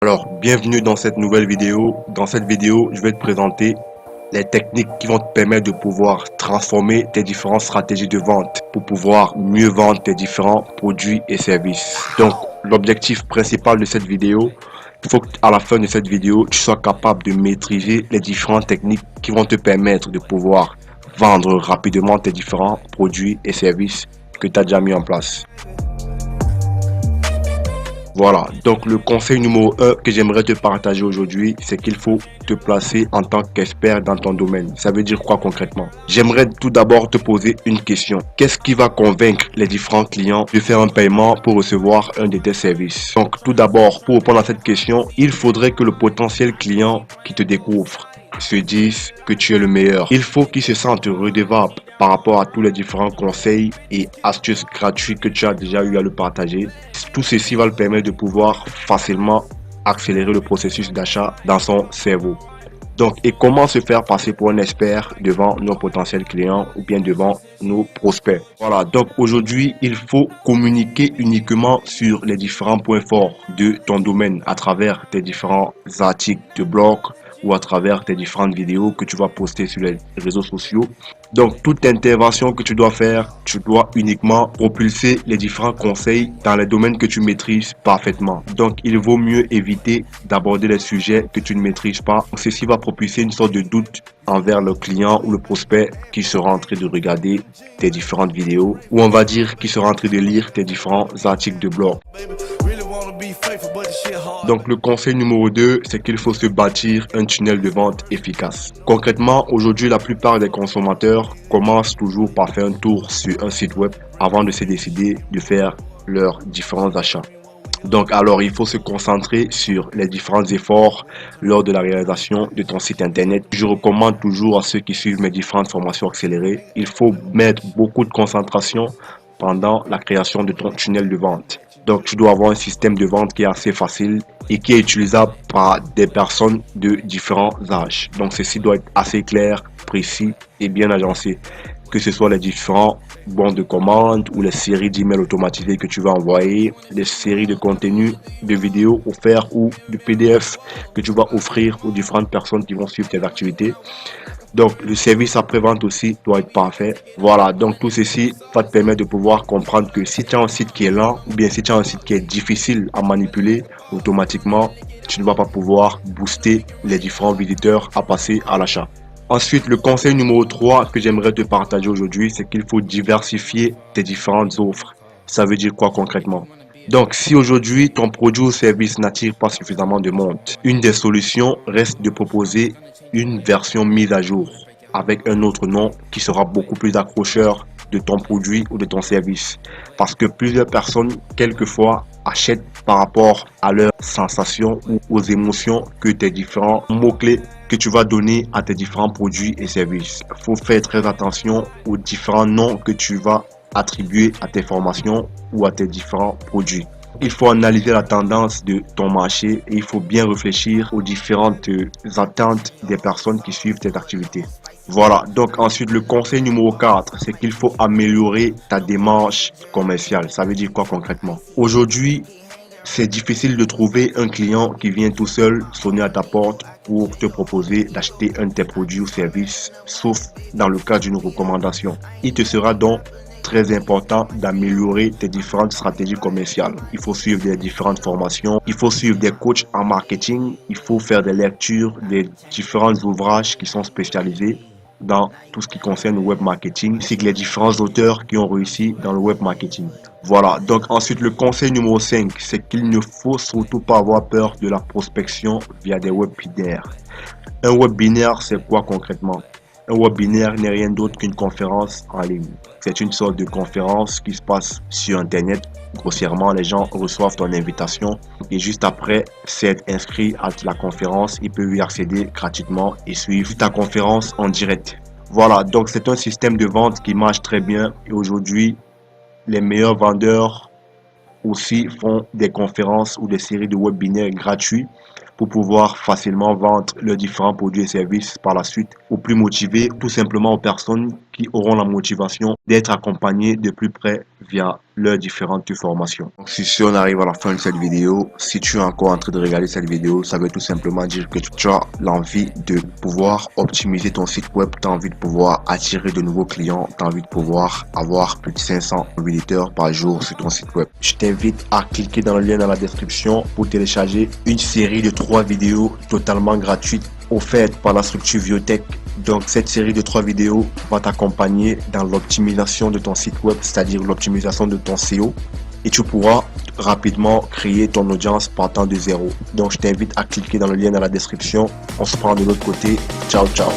Alors, bienvenue dans cette nouvelle vidéo. Dans cette vidéo, je vais te présenter les techniques qui vont te permettre de pouvoir transformer tes différentes stratégies de vente pour pouvoir mieux vendre tes différents produits et services. Donc, l'objectif principal de cette vidéo, il faut qu'à la fin de cette vidéo, tu sois capable de maîtriser les différentes techniques qui vont te permettre de pouvoir vendre rapidement tes différents produits et services que tu as déjà mis en place. Voilà, donc le conseil numéro 1 que j'aimerais te partager aujourd'hui, c'est qu'il faut te placer en tant qu'expert dans ton domaine. Ça veut dire quoi concrètement? J'aimerais tout d'abord te poser une question. Qu'est-ce qui va convaincre les différents clients de faire un paiement pour recevoir un de tes services? Donc tout d'abord, pour répondre à cette question, il faudrait que le potentiel client qui te découvre se disent que tu es le meilleur. Il faut qu'ils se sentent redevables par rapport à tous les différents conseils et astuces gratuits que tu as déjà eu à le partager. Tout ceci va le permettre de pouvoir facilement accélérer le processus d'achat dans son cerveau. Donc, et comment se faire passer pour un expert devant nos potentiels clients ou bien devant nos prospects. Voilà, donc aujourd'hui, il faut communiquer uniquement sur les différents points forts de ton domaine à travers tes différents articles de blog ou à travers tes différentes vidéos que tu vas poster sur les réseaux sociaux. Donc, toute intervention que tu dois faire, tu dois uniquement propulser les différents conseils dans les domaines que tu maîtrises parfaitement. Donc, il vaut mieux éviter d'aborder les sujets que tu ne maîtrises pas. Ceci va propulser une sorte de doute envers le client ou le prospect qui sera en train de regarder tes différentes vidéos ou on va dire qui sera en train de lire tes différents articles de blog. Donc le conseil numéro 2, c'est qu'il faut se bâtir un tunnel de vente efficace. Concrètement, aujourd'hui, la plupart des consommateurs commencent toujours par faire un tour sur un site web avant de se décider de faire leurs différents achats. Donc alors, il faut se concentrer sur les différents efforts lors de la réalisation de ton site internet. Je recommande toujours à ceux qui suivent mes différentes formations accélérées, il faut mettre beaucoup de concentration pendant la création de ton tunnel de vente. Donc, tu dois avoir un système de vente qui est assez facile et qui est utilisable par des personnes de différents âges. Donc, ceci doit être assez clair, précis et bien agencé. Que ce soit les différents bons de commande ou les séries d'emails automatisés que tu vas envoyer, les séries de contenus, de vidéos offerts ou de PDF que tu vas offrir aux différentes personnes qui vont suivre tes activités. Donc, le service après-vente aussi doit être parfait. Voilà, donc tout ceci va te permettre de pouvoir comprendre que si tu as un site qui est lent ou bien si tu as un site qui est difficile à manipuler, automatiquement, tu ne vas pas pouvoir booster les différents visiteurs à passer à l'achat. Ensuite, le conseil numéro 3 que j'aimerais te partager aujourd'hui, c'est qu'il faut diversifier tes différentes offres. Ça veut dire quoi concrètement? Donc, si aujourd'hui ton produit ou service n'attire pas suffisamment de monde, une des solutions reste de proposer une version mise à jour avec un autre nom qui sera beaucoup plus accrocheur de ton produit ou de ton service. Parce que plusieurs personnes, quelquefois, achètent par rapport à leurs sensations ou aux émotions que tes différents mots-clés que tu vas donner à tes différents produits et services. Il faut faire très attention aux différents noms que tu vas attribuer à tes formations ou à tes différents produits. Il faut analyser la tendance de ton marché et il faut bien réfléchir aux différentes attentes des personnes qui suivent tes activités. Voilà, donc ensuite le conseil numéro 4, c'est qu'il faut améliorer ta démarche commerciale. Ça veut dire quoi concrètement? Aujourd'hui, c'est difficile de trouver un client qui vient tout seul sonner à ta porte pour te proposer d'acheter un de tes produits ou services, sauf dans le cas d'une recommandation. Il te sera donc très important d'améliorer tes différentes stratégies commerciales. Il faut suivre des différentes formations, il faut suivre des coachs en marketing, il faut faire des lectures des différents ouvrages qui sont spécialisés dans tout ce qui concerne le web marketing, ainsi que les différents auteurs qui ont réussi dans le web marketing. Voilà, donc ensuite le conseil numéro 5, c'est qu'il ne faut surtout pas avoir peur de la prospection via des webinaires. Un webinaire, c'est quoi concrètement? Un webinaire n'est rien d'autre qu'une conférence en ligne. C'est une sorte de conférence qui se passe sur Internet. Grossièrement, les gens reçoivent ton invitation et juste après s'être inscrit à la conférence, ils peuvent y accéder gratuitement et suivre ta conférence en direct. Voilà, donc c'est un système de vente qui marche très bien et aujourd'hui, les meilleurs vendeurs aussi font des conférences ou des séries de webinaires gratuits pour pouvoir facilement vendre leurs différents produits et services par la suite aux plus motivés, tout simplement aux personnes qui auront la motivation d'être accompagnés de plus près via leurs différentes formations. Donc, si on arrive à la fin de cette vidéo, si tu es encore en train de regarder cette vidéo, ça veut tout simplement dire que tu as l'envie de pouvoir optimiser ton site web, tu as envie de pouvoir attirer de nouveaux clients, tu as envie de pouvoir avoir plus de 500 visiteurs par jour sur ton site web. Je t'invite à cliquer dans le lien dans la description pour télécharger une série de 3 vidéos totalement gratuites offertes par la structure Viotech. Donc cette série de 3 vidéos va t'accompagner dans l'optimisation de ton site web, c'est-à-dire l'optimisation de ton SEO, et tu pourras rapidement créer ton audience partant de zéro. Donc je t'invite à cliquer dans le lien dans la description. On se prend de l'autre côté. Ciao, ciao.